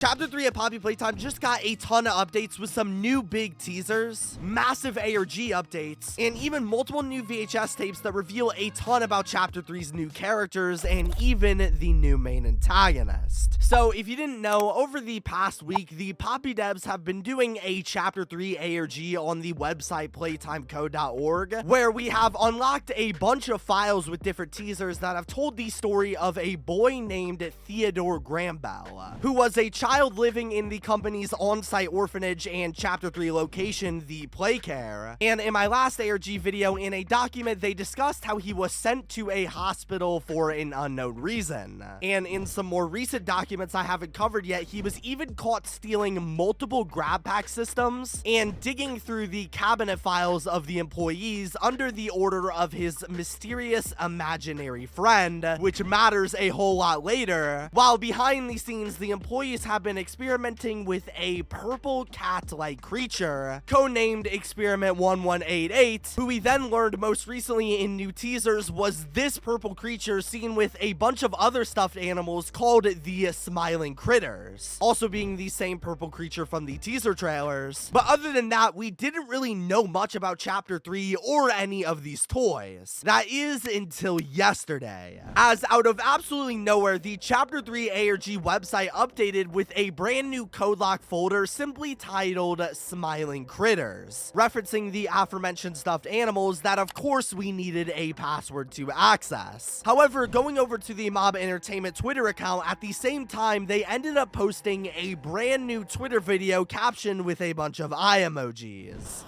Chapter 3 of Poppy Playtime just got a ton of updates with some new big teasers, massive ARG updates, and even multiple new VHS tapes that reveal a ton about Chapter 3's new characters and even the new main antagonist. So if you didn't know, over the past week, the Poppy devs have been doing a Chapter 3 ARG on the website playtimeco.org, where we have unlocked a bunch of files with different teasers that have told the story of a boy named Theodore Grambell, who was a child living in the company's on-site orphanage and Chapter 3 location, the Playcare. And in my last ARG video, in a document, they discussed how he was sent to a hospital for an unknown reason. And in some more recent documents I haven't covered yet, he was even caught stealing multiple GrabPack systems and digging through the cabinet files of the employees under the order of his mysterious imaginary friend, which matters a whole lot later. While behind the scenes, the employees have been experimenting with a purple cat-like creature, codenamed Experiment 1188, who we then learned most recently in new teasers was this purple creature seen with a bunch of other stuffed animals called the Smiling Critters, also being the same purple creature from the teaser trailers. But other than that, we didn't really know much about Chapter 3 or any of these toys. That is until yesterday, as out of absolutely nowhere, the Chapter 3 ARG website updated with a brand new code lock folder simply titled Smiling Critters, referencing the aforementioned stuffed animals that of course we needed a password to access. However, going over to the Mob Entertainment Twitter account at the same time, they ended up posting a brand new Twitter video captioned with a bunch of eye emojis.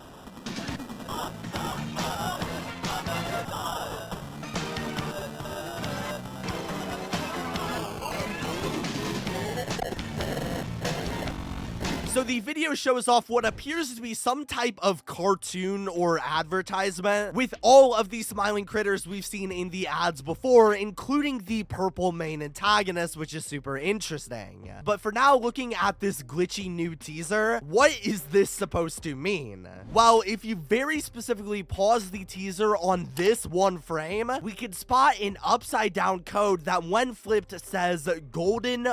So the video shows off what appears to be some type of cartoon or advertisement with all of the smiling critters we've seen in the ads before, including the purple main antagonist, which is super interesting. But for now, looking at this glitchy new teaser, what is this supposed to mean? Well, if you very specifically pause the teaser on this one frame, we can spot an upside down code that when flipped says golden_path.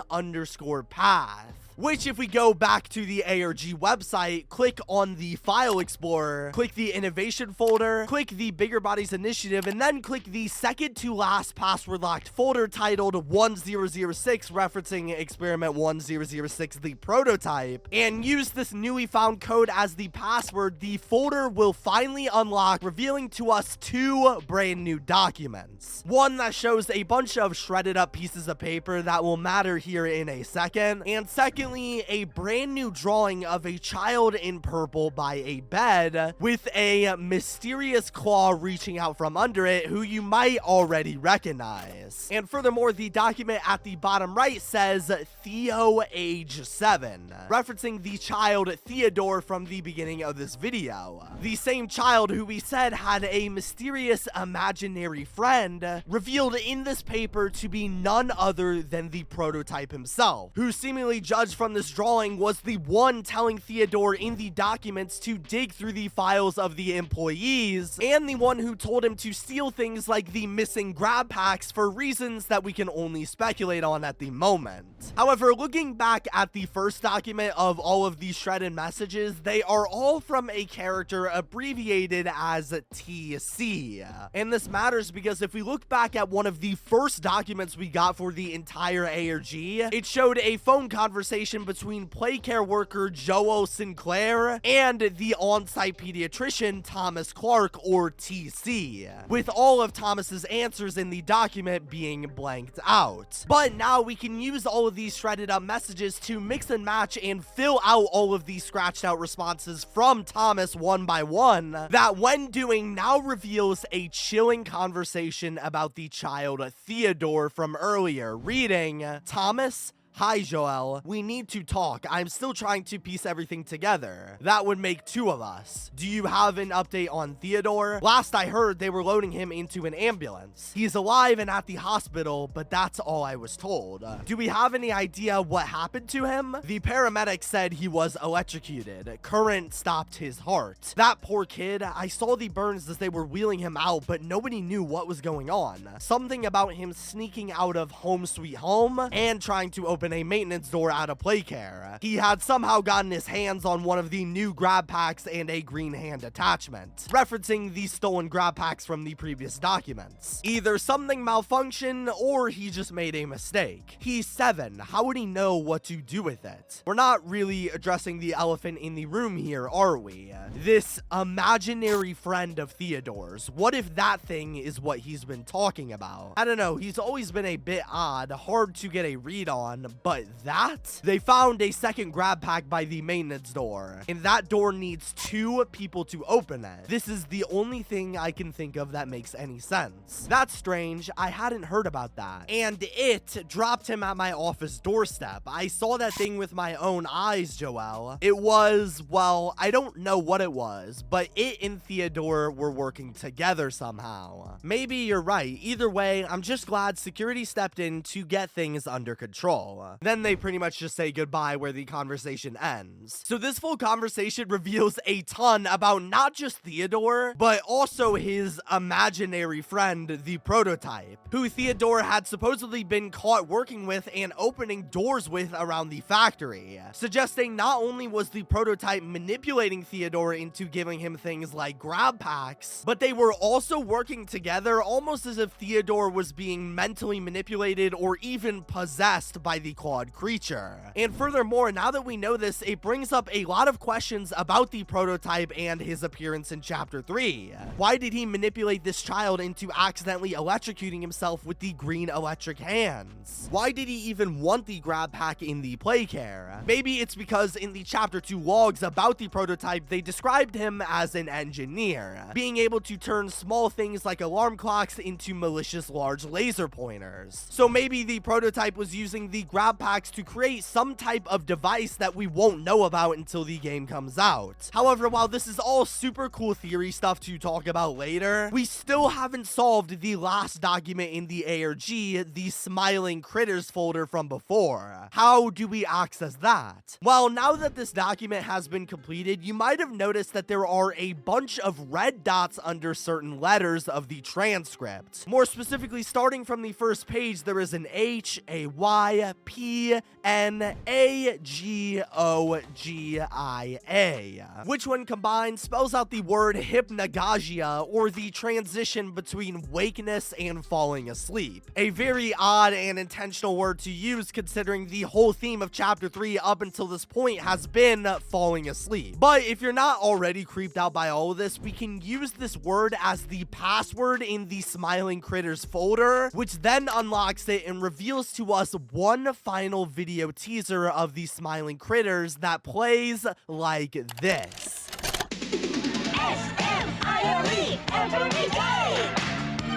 Which, if we go back to the ARG website, click on the File Explorer, click the Innovation folder, click the Bigger Bodies Initiative, and then click the second to last password locked folder titled 1006, referencing Experiment 1006, the prototype, and use this newly found code as the password, the folder will finally unlock, revealing to us two brand new documents. One that shows a bunch of shredded up pieces of paper that will matter here in a second, and second, a brand new drawing of a child in purple by a bed with a mysterious claw reaching out from under it who you might already recognize. And furthermore, the document at the bottom right says Theo age 7, referencing the child Theodore from the beginning of this video. The same child who we said had a mysterious imaginary friend, revealed in this paper to be none other than the prototype himself, who seemingly judged from this drawing was the one telling Theodore in the documents to dig through the files of the employees, and the one who told him to steal things like the missing GrabPacks for reasons that we can only speculate on at the moment. However, looking back at the first document of all of these shredded messages, they are all from a character abbreviated as TC. And this matters because if we look back at one of the first documents we got for the entire ARG, it showed a phone conversation between Playcare worker Joel Sinclair and the on-site pediatrician Thomas Clark, or TC, with all of Thomas's answers in the document being blanked out. But now we can use all of these shredded up messages to mix and match and fill out all of these scratched out responses from Thomas one by one, that when doing now reveals a chilling conversation about the child Theodore from earlier, reading, Thomas, Hi, Joel. We need to talk. I'm still trying to piece everything together. That would make two of us. Do you have an update on Theodore? Last I heard, they were loading him into an ambulance. He's alive and at the hospital, but that's all I was told. Do we have any idea what happened to him? The paramedic said he was electrocuted. Current stopped his heart. That poor kid, I saw the burns as they were wheeling him out, but nobody knew what was going on. Something about him sneaking out of Home Sweet Home and trying to open open a maintenance door out of Playcare. He had somehow gotten his hands on one of the new GrabPacks and a green hand attachment, referencing the stolen GrabPacks from the previous documents. Either something malfunctioned or he just made a mistake. He's 7. How would he know what to do with it? We're not really addressing the elephant in the room here, are we? This imaginary friend of Theodore's. What if that thing is what he's been talking about? I don't know. He's always been a bit odd, hard to get a read on, but that? They found a second GrabPack by the maintenance door, and that door needs 2 people to open it. This is the only thing I can think of that makes any sense. That's strange. I hadn't heard about that. And it dropped him at my office doorstep. I saw that thing with my own eyes, Joel. It was, well, I don't know what it was, but it and Theodore were working together somehow. Maybe you're right. Either way, I'm just glad security stepped in to get things under control. Then they pretty much just say goodbye where the conversation ends. So this full conversation reveals a ton about not just Theodore, but also his imaginary friend, the prototype, who Theodore had supposedly been caught working with and opening doors with around the factory, suggesting not only was the prototype manipulating Theodore into giving him things like GrabPacks, but they were also working together almost as if Theodore was being mentally manipulated or even possessed by the clawed creature. And furthermore, now that we know this, it brings up a lot of questions about the prototype and his appearance in Chapter 3. Why did he manipulate this child into accidentally electrocuting himself with the green electric hands? Why did he even want the GrabPack in the Playcare? Maybe it's because in the Chapter 2 logs about the prototype, they described him as an engineer, being able to turn small things like alarm clocks into malicious large laser pointers. So maybe the prototype was using the GrabPacks to create some type of device that we won't know about until the game comes out. However, while this is all super cool theory stuff to talk about later, we still haven't solved the last document in the ARG, the Smiling Critters folder from before. How do we access that? Well, now that this document has been completed, you might have noticed that there are a bunch of red dots under certain letters of the transcript. More specifically, starting from the first page, there is an H, a Y, P, N, A, G, O, G, I, A, which when combined spells out the word hypnagogia, or the transition between wakeness and falling asleep. A very odd and intentional word to use considering the whole theme of Chapter 3 up until this point has been falling asleep. But if you're not already creeped out by all of this, we can use this word as the password in the Smiling Critters folder, which then unlocks it and reveals to us one final video teaser of the Smiling Critters that plays like this. S-M-I-L-E every day.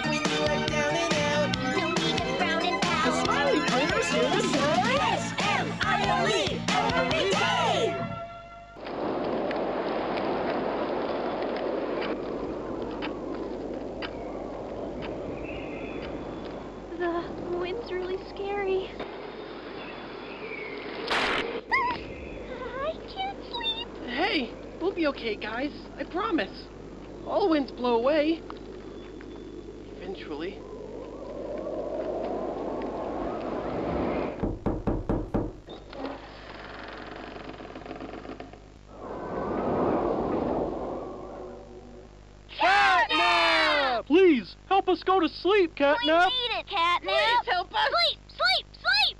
When you are down and out, no need to frown and pout. The Smiling Critters here to say S-M-I-L-E every day. The wind's really scary. I can't sleep. Hey, we'll be okay, guys. I promise. All winds blow away. Eventually. CATNAP! Please, help us go to sleep, We CATNAP! need it, CATNAP. Please help us! Sleep, sleep, sleep.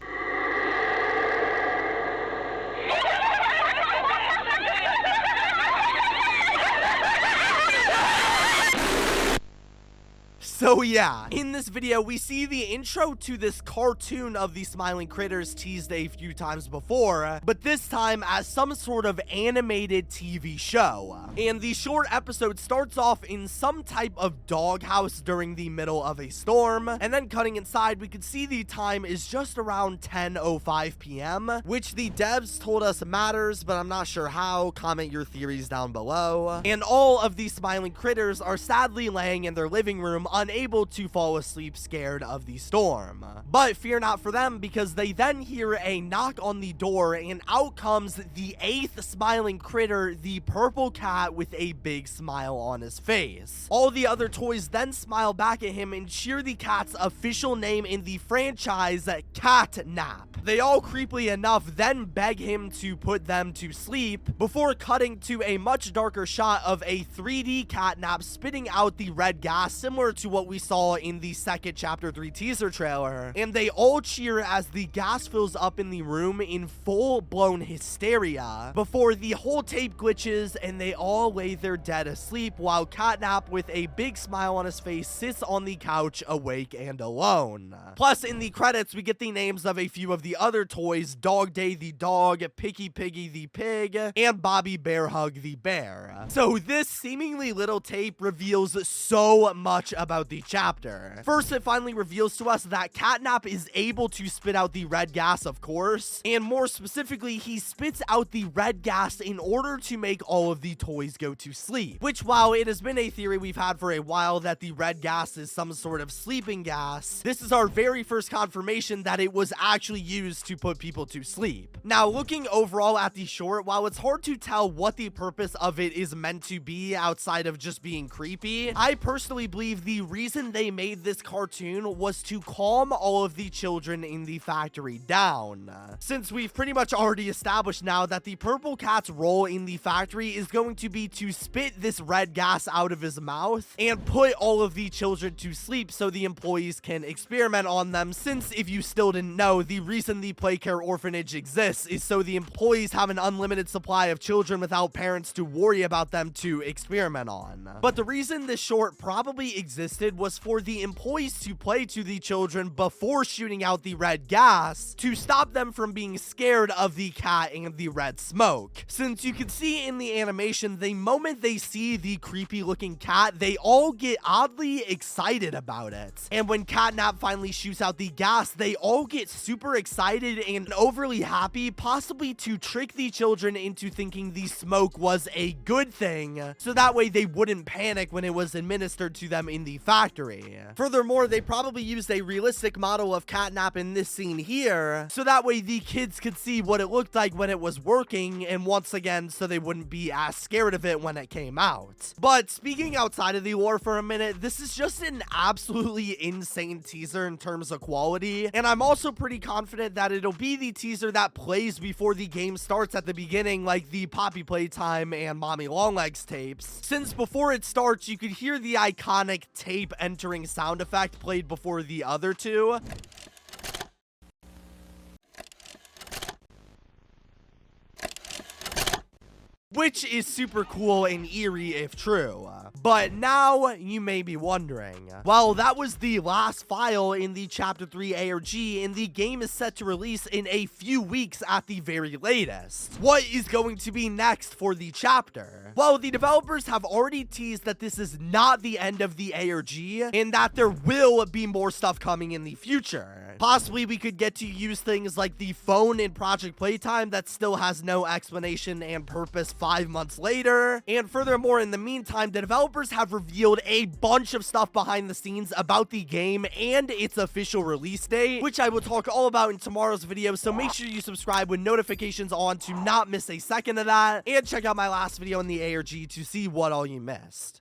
So yeah, in this video, we see the intro to this cartoon of the Smiling Critters teased a few times before, but this time as some sort of animated TV show. And the short episode starts off in some type of doghouse during the middle of a storm, and then cutting inside, we can see the time is just around 10:05 p.m., which the devs told us matters, but I'm not sure how. Comment your theories down below. And all of these Smiling Critters are sadly laying in their living room, unable unable to fall asleep scared of the storm. But fear not for them, because they then hear a knock on the door, and out comes the 8th smiling critter, the purple cat with a big smile on his face. All the other toys then smile back at him and cheer the cat's official name in the franchise, CATNAP. They all creepily enough then beg him to put them to sleep, before cutting to a much darker shot of a 3D catnap spitting out the red gas, similar to what we saw in the second chapter 3 teaser trailer. And they all cheer as the gas fills up in the room in full-blown hysteria, before the whole tape glitches and they all lay there dead asleep, while Catnap with a big smile on his face sits on the couch awake and alone. Plus, in the credits, we get the names of a few of the other toys: Dog Day the dog, Picky Piggy the pig, and Bobby Bear Hug the bear. So this seemingly little tape reveals so much about the chapter. First, it finally reveals to us that Catnap is able to spit out the red gas, of course, and more specifically, he spits out the red gas in order to make all of the toys go to sleep, which, while it has been a theory we've had for a while that the red gas is some sort of sleeping gas, this is our very first confirmation that it was actually used to put people to sleep. Now, looking overall at the short, while it's hard to tell what the purpose of it is meant to be outside of just being creepy, I personally believe the reason they made this cartoon was to calm all of the children in the factory down, since we've pretty much already established now that the purple cat's role in the factory is going to be to spit this red gas out of his mouth and put all of the children to sleep so the employees can experiment on them, since if you still didn't know, the reason the Playcare orphanage exists is so the employees have an unlimited supply of children without parents to worry about them to experiment on. But the reason this short probably existed was for the employees to play to the children before shooting out the red gas to stop them from being scared of the cat and the red smoke. Since you can see in the animation, the moment they see the creepy looking cat, they all get oddly excited about it. And when Catnap finally shoots out the gas, they all get super excited and overly happy, possibly to trick the children into thinking the smoke was a good thing, so that way they wouldn't panic when it was administered to them in the factory. Furthermore, they probably used a realistic model of Catnap in this scene here, so that way the kids could see what it looked like when it was working, and once again, so they wouldn't be as scared of it when it came out. But speaking outside of the lore for a minute, this is just an absolutely insane teaser in terms of quality, and I'm also pretty confident that it'll be the teaser that plays before the game starts at the beginning, like the Poppy Playtime and Mommy Longlegs tapes, since before it starts, you could hear the iconic tape entering sound effect played before the other two. Which is super cool and eerie if true. But now you may be wondering, well, that was the last file in the Chapter 3 ARG, and the game is set to release in a few weeks at the very latest. What is going to be next for the chapter? Well, the developers have already teased that this is not the end of the ARG, and that there will be more stuff coming in the future. Possibly we could get to use things like the phone in Project Playtime that still has no explanation and purpose 5 months later. And furthermore, in the meantime, the developers have revealed a bunch of stuff behind the scenes about the game and its official release date, which I will talk all about in tomorrow's video, so make sure you subscribe with notifications on to not miss a second of that, and check out my last video in the ARG to see what all you missed.